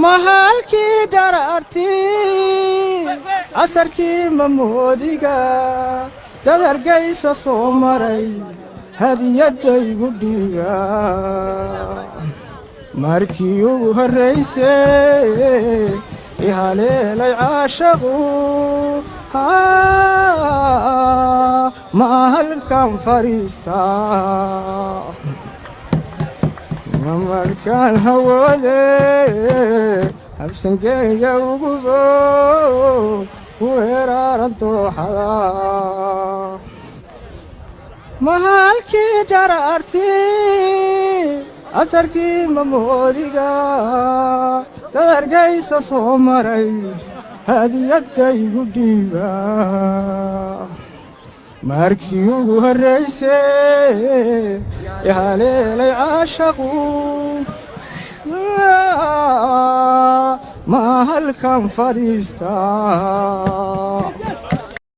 mahalkii dharartii casarkii mamoodiga dad hargaysa soo maray hadiyadaygu dhiiga markii ugu horraysay ihaleelay caashaqu mahalkan fariistaa markaan hawade habsangeeya ugu soo weeraaran dooxada mahalkii dharartii casarkii mamoodiga dad hargaysa soo maray hadiyadaygu dhiiba markii ugu horraysay ihaleelay caashaqu mahalkan fadhiistaa